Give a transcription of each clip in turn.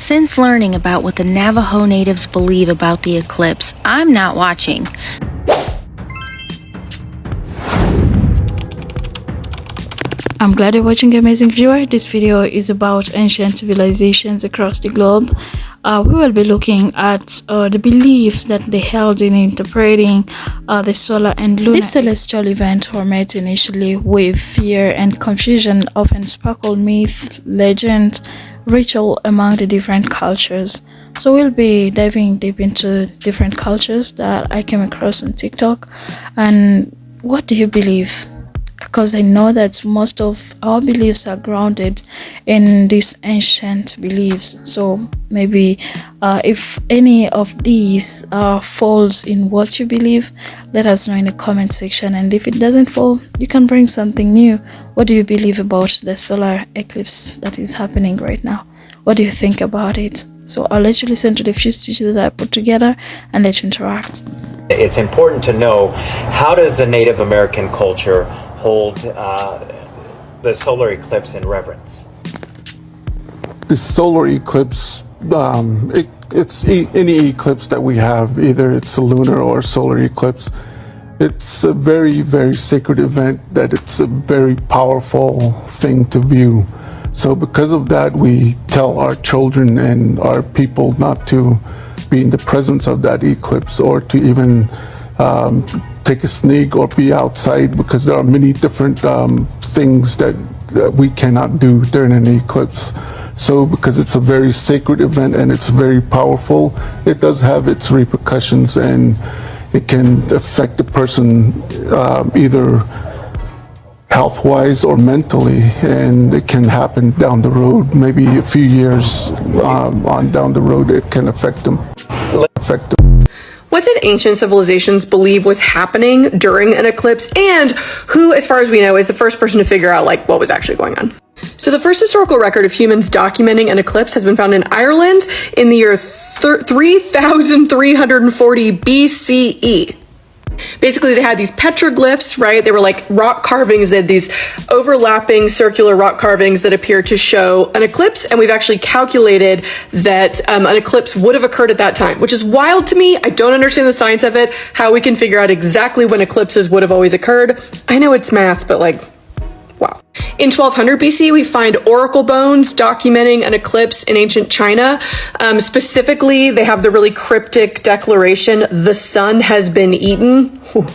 Since learning about what the Navajo natives believe about the eclipse, I'm not watching. I'm glad you're watching, amazing viewer. This video is about ancient civilizations across the globe. We will be looking at the beliefs that they held in interpreting the solar and lunar. These celestial events were met initially with fear and confusion, often sparkled myth, legend, ritual among the different cultures. So we'll be diving deep into different cultures that I came across on TikTok. And what do you believe? Because I know that most of our beliefs are grounded in these ancient beliefs. So maybe if any of these falls in what you believe, let us know in the comment section. And if it doesn't fall, you can bring something new. What do you believe about the solar eclipse that is happening right now? What do you think about it? So I'll let you listen to the few stitches that I put together and let you interact. It's important to know, how does the Native American culture hold the solar eclipse in reverence? The solar eclipse, it's any eclipse that we have, either it's a lunar or solar eclipse. It's a very, very sacred event, that it's a very powerful thing to view. So because of that, we tell our children and our people not to be in the presence of that eclipse, or to even take a sneak or be outside, because there are many different things that we cannot do during an eclipse. So because it's a very sacred event and it's very powerful, it does have its repercussions, and it can affect the person either health-wise or mentally, and it can happen down the road, maybe a few years on down the road. It can affect them. What did ancient civilizations believe was happening during an eclipse, and who, as far as we know, is the first person to figure out what was actually going on? So the first historical record of humans documenting an eclipse has been found in Ireland in the year 3340 BCE. Basically, they had these petroglyphs, right? They were like rock carvings. They had these overlapping circular rock carvings that appear to show an eclipse. And we've actually calculated that an eclipse would have occurred at that time, which is wild to me. I don't understand the science of it, how we can figure out exactly when eclipses would have always occurred. I know it's math, but wow. In 1200 BC, we find oracle bones documenting an eclipse in ancient China. Specifically, they have the really cryptic declaration, "The sun has been eaten." Whew.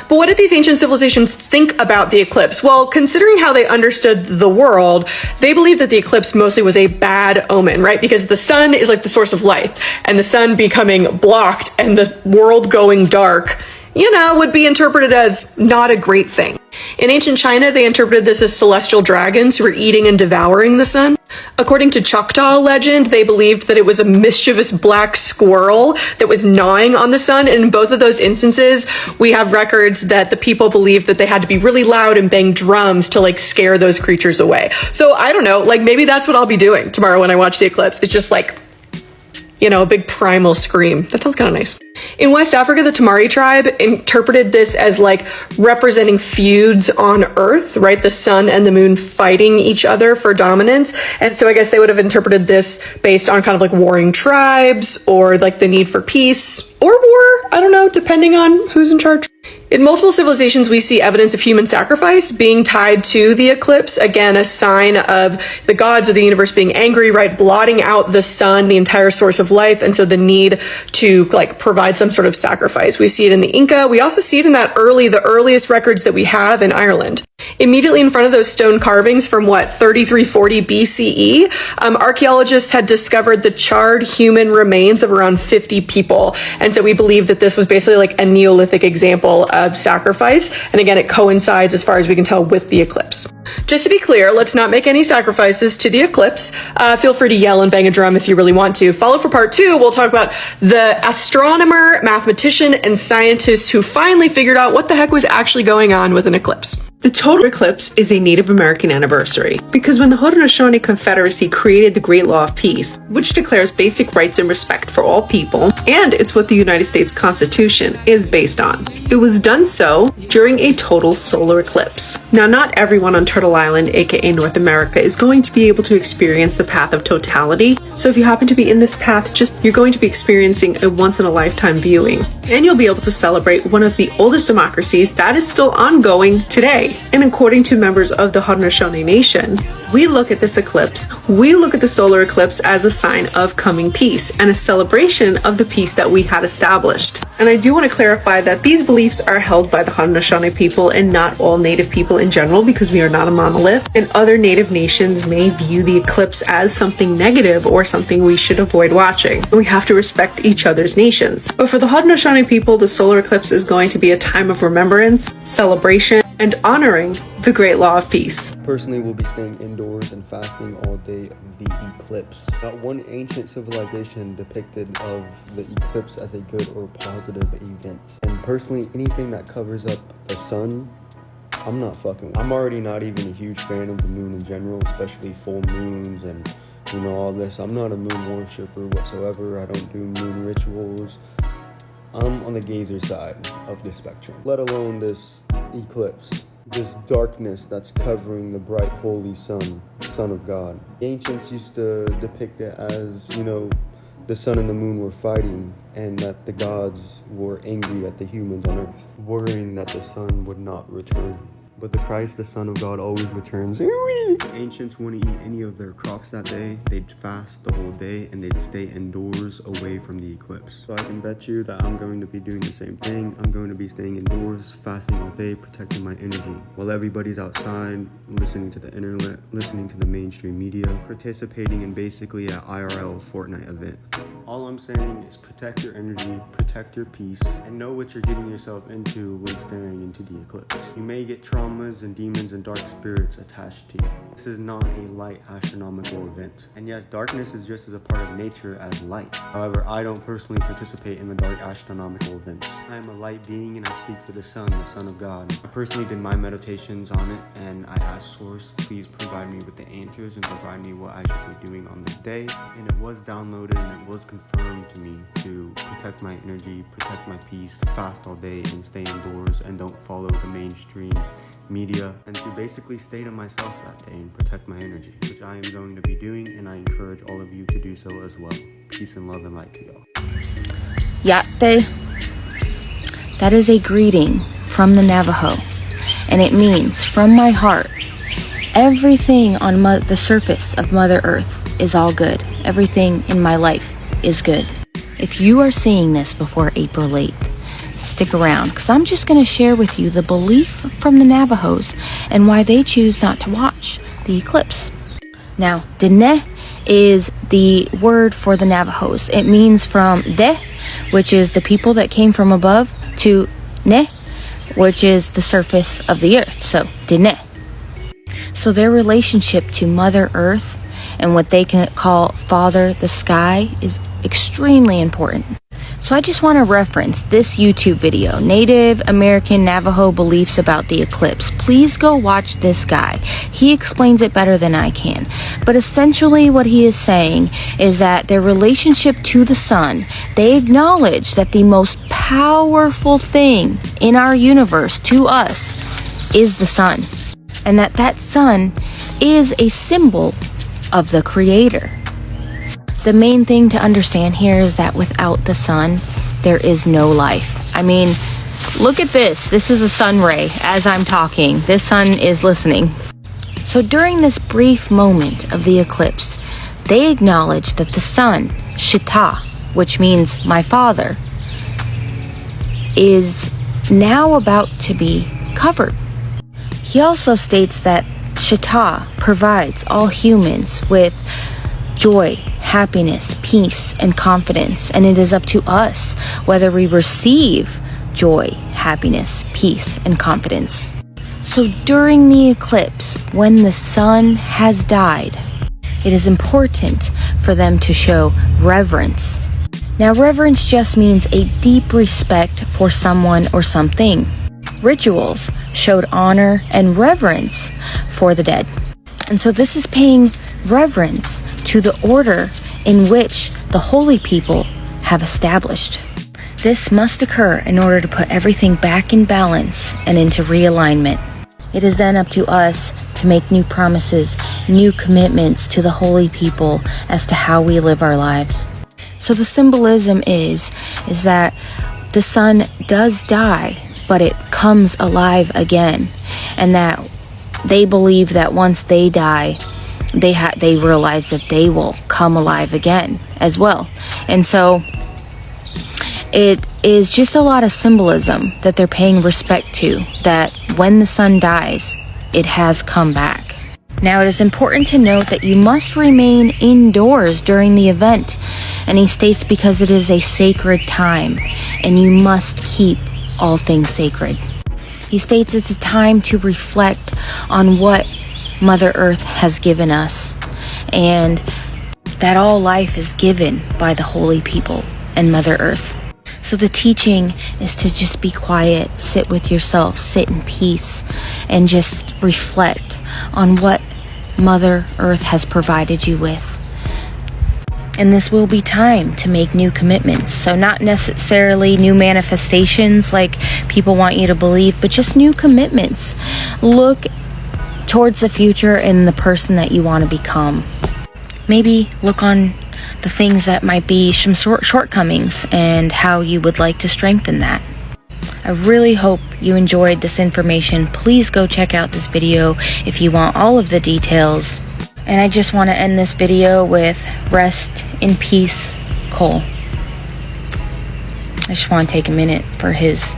But what did these ancient civilizations think about the eclipse? Well, considering how they understood the world, they believed that the eclipse mostly was a bad omen, right? Because the sun is like the source of life, and the sun becoming blocked and the world going dark, would be interpreted as not a great thing. In ancient China, they interpreted this as celestial dragons who were eating and devouring the sun. According to Choctaw legend, they believed that it was a mischievous black squirrel that was gnawing on the sun. And in both of those instances, we have records that the people believed that they had to be really loud and bang drums to scare those creatures away. So I don't know, maybe that's what I'll be doing tomorrow when I watch the eclipse. It's just a big primal scream. That sounds kind of nice. In West Africa, the Tamari tribe interpreted this as representing feuds on Earth, right? The sun and the moon fighting each other for dominance. And so I guess they would have interpreted this based on kind of warring tribes, or the need for peace or war. I don't know, depending on who's in charge. In multiple civilizations, we see evidence of human sacrifice being tied to the eclipse. Again, a sign of the gods or the universe being angry, right? Blotting out the sun, the entire source of life. And so the need to provide some sort of sacrifice. We see it in the Inca. We also see it in the earliest records that we have in Ireland. Immediately in front of those stone carvings from 3340 BCE, archaeologists had discovered the charred human remains of around 50 people. And so we believe that this was basically a Neolithic example of sacrifice. And again, it coincides, as far as we can tell, with the eclipse. Just to be clear, let's not make any sacrifices to the eclipse. Feel free to yell and bang a drum if you really want to. Follow for part 2. We'll talk about the astronomer, mathematician, and scientist who finally figured out what the heck was actually going on with an eclipse. The total eclipse is a Native American anniversary because when the Haudenosaunee Confederacy created the Great Law of Peace, which declares basic rights and respect for all people, and it's what the United States Constitution is based on. It was done so during a total solar eclipse. Now, not everyone on Turtle Island, aka North America, is going to be able to experience the path of totality. So if you happen to be in this path, you're going to be experiencing a once-in-a-lifetime viewing. And you'll be able to celebrate one of the oldest democracies that is still ongoing today. And according to members of the Haudenosaunee Nation, we look at this eclipse, we look at the solar eclipse as a sign of coming peace and a celebration of the peace that we had established. And I do want to clarify that these beliefs are held by the Haudenosaunee people and not all Native people in general, because we are not a monolith, and other Native nations may view the eclipse as something negative or something we should avoid watching. We have to respect each other's nations. But for the Haudenosaunee people, the solar eclipse is going to be a time of remembrance, celebration, and honoring the Great Law of Peace. Personally, we'll be staying indoors and fasting all day of the eclipse. Not one ancient civilization depicted of the eclipse as a good or positive event. And personally, anything that covers up the sun, I'm not fucking with. I'm already not even a huge fan of the moon in general, especially full moons and all this. I'm not a moon worshiper whatsoever. I don't do moon rituals. I'm on the gazer side of the spectrum, let alone this eclipse, this darkness that's covering the bright holy sun, Son of God. The ancients used to depict it as, the sun and the moon were fighting and that the gods were angry at the humans on earth, worrying that the sun would not return. But the Christ, the Son of God, always returns. The ancients wouldn't eat any of their crops that day. They'd fast the whole day and they'd stay indoors away from the eclipse. So I can bet you that I'm going to be doing the same thing. I'm going to be staying indoors, fasting all day, protecting my energy. While everybody's outside, listening to the internet, listening to the mainstream media, participating in basically an IRL Fortnite event. All I'm saying is protect your energy, protect your peace, and know what you're getting yourself into when staring into the eclipse. You may get traumas and demons and dark spirits attached to you. This is not a light astronomical event. And yes, darkness is just as a part of nature as light. However, I don't personally participate in the dark astronomical events. I am a light being and I speak for the Son of God. I personally did my meditations on it and I asked Source, please provide me with the answers and provide me what I should be doing on this day. And it was downloaded and it was confirmed to me to protect my energy, protect my peace, fast all day and stay indoors and don't follow the mainstream media, and to basically stay to myself that day and protect my energy, which I am going to be doing, and I encourage all of you to do so as well. Peace and love and light to y'all. Yate. That is a greeting from the Navajo, and it means, from my heart, everything on the surface of Mother Earth is all good. Everything in my life is good. If you are seeing this before April 8th, stick around, because I'm just going to share with you the belief from the Navajos and why they choose not to watch the eclipse. Now, Dene is the word for the Navajos. It means from De, which is the people that came from above, to Ne, which is the surface of the earth. So, Dene. So their relationship to Mother Earth and what they can call Father the Sky is extremely important. So I just want to reference this YouTube video, Native American Navajo Beliefs About the Eclipse. Please go watch this guy. He explains it better than I can. But essentially what he is saying is that their relationship to the sun, they acknowledge that the most powerful thing in our universe to us is the sun. And that sun is a symbol of the Creator. The main thing to understand here is that without the sun, there is no life. I mean, look at this. This is a sun ray as I'm talking. This sun is listening. So during this brief moment of the eclipse, they acknowledge that the sun, Shita, which means my father, is now about to be covered. He also states that Shita provides all humans with joy, happiness, peace, and confidence, and it is up to us whether we receive joy, happiness, peace, and confidence. So during the eclipse, when the sun has died, it is important for them to show reverence. Now, reverence just means a deep respect for someone or something. rituals showed honor and reverence for the dead. And so this is paying reverence to the order in which the holy people have established. This must occur in order to put everything back in balance and into realignment. It is then up to us to make new promises, new commitments to the holy people as to how we live our lives. So the symbolism is that the sun does die, but it comes alive again, and that they believe that once they die, they realize that they will come alive again as well. And so it is just a lot of symbolism that they're paying respect to, that when the sun dies, it has come back. Now, it is important to note that you must remain indoors during the event. And he states because it is a sacred time and you must keep all things sacred. He states it's a time to reflect on what Mother Earth has given us, and that all life is given by the holy people and Mother Earth. So the teaching is to just be quiet, sit with yourself, sit in peace, and just reflect on what Mother Earth has provided you with. And this will be time to make new commitments. So not necessarily new manifestations like people want you to believe, but just new commitments. Look towards the future and the person that you want to become. Maybe look on the things that might be some shortcomings and how you would like to strengthen that. I really hope you enjoyed this information. Please go check out this video if you want all of the details. And I just want to end this video with rest in peace, Cole. I just want to take a minute for his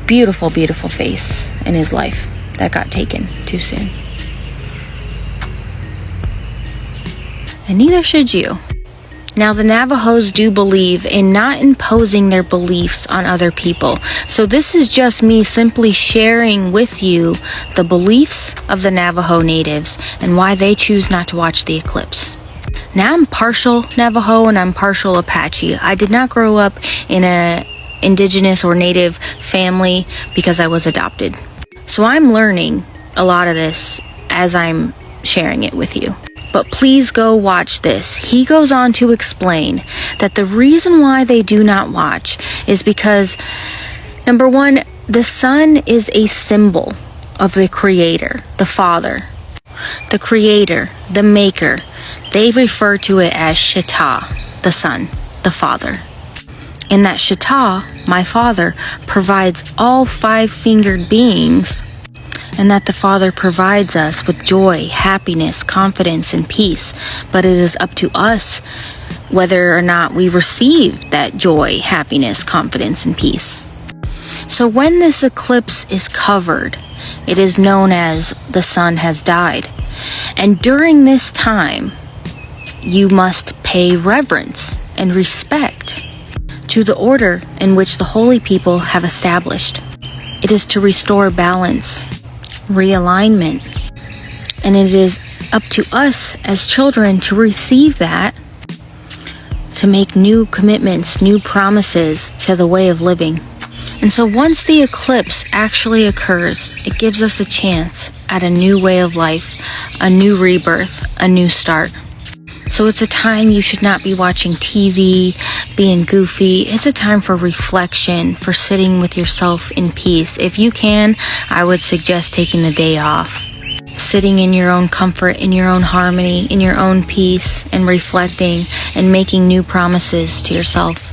beautiful, beautiful face and his life that got taken too soon. And neither should you. Now, the Navajos do believe in not imposing their beliefs on other people. So this is just me simply sharing with you the beliefs of the Navajo natives and why they choose not to watch the eclipse. Now, I'm partial Navajo and I'm partial Apache. I did not grow up in a indigenous or native family because I was adopted. So I'm learning a lot of this as I'm sharing it with you. But please go watch this. He goes on to explain that the reason why they do not watch is because, number one, the sun is a symbol of the Creator, the Father. The Creator, the Maker. They refer to it as Shita, the Son, the Father. And that Shita, my Father, provides all five-fingered beings, and that the Father provides us with joy, happiness, confidence, and peace. But it is up to us whether or not we receive that joy, happiness, confidence, and peace. So when this eclipse is covered, it is known as the sun has died. And during this time, you must pay reverence and respect to the order in which the holy people have established. It is to restore balance, realignment, and it is up to us as children to receive that, to make new commitments, new promises to the way of living. And so once the eclipse actually occurs, it gives us a chance at a new way of life, a new rebirth, a new start. So it's a time you should not be watching TV, being goofy. It's a time for reflection, for sitting with yourself in peace. If you can, I would suggest taking the day off. Sitting in your own comfort, in your own harmony, in your own peace, and reflecting and making new promises to yourself.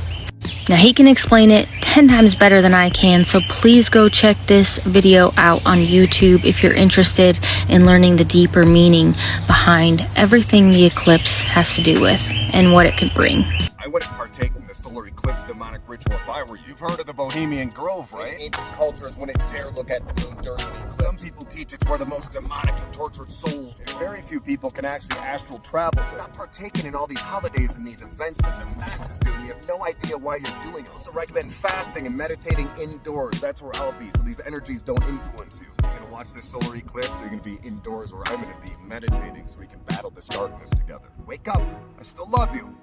Now, he can explain it 10 times better than I can, so please go check this video out on YouTube if you're interested in learning the deeper meaning behind everything the eclipse has to do with and what it could bring. I wouldn't partake in the solar eclipse demonic ritual if I were you. You've heard of the Bohemian Grove, right? Ancient cultures wouldn't dare look at the moon during the eclipse. Some people teach it's where the most demonic and tortured souls. And very few people can actually astral travel. Stop partaking in all these holidays and these events that the masses do. You have no idea why you're doing it. I also recommend fasting and meditating indoors. That's where I'll be, so these energies don't influence you. So you're gonna watch this solar eclipse, or you're gonna be indoors where I'm gonna be meditating so we can battle this darkness together. Wake up! I still love you.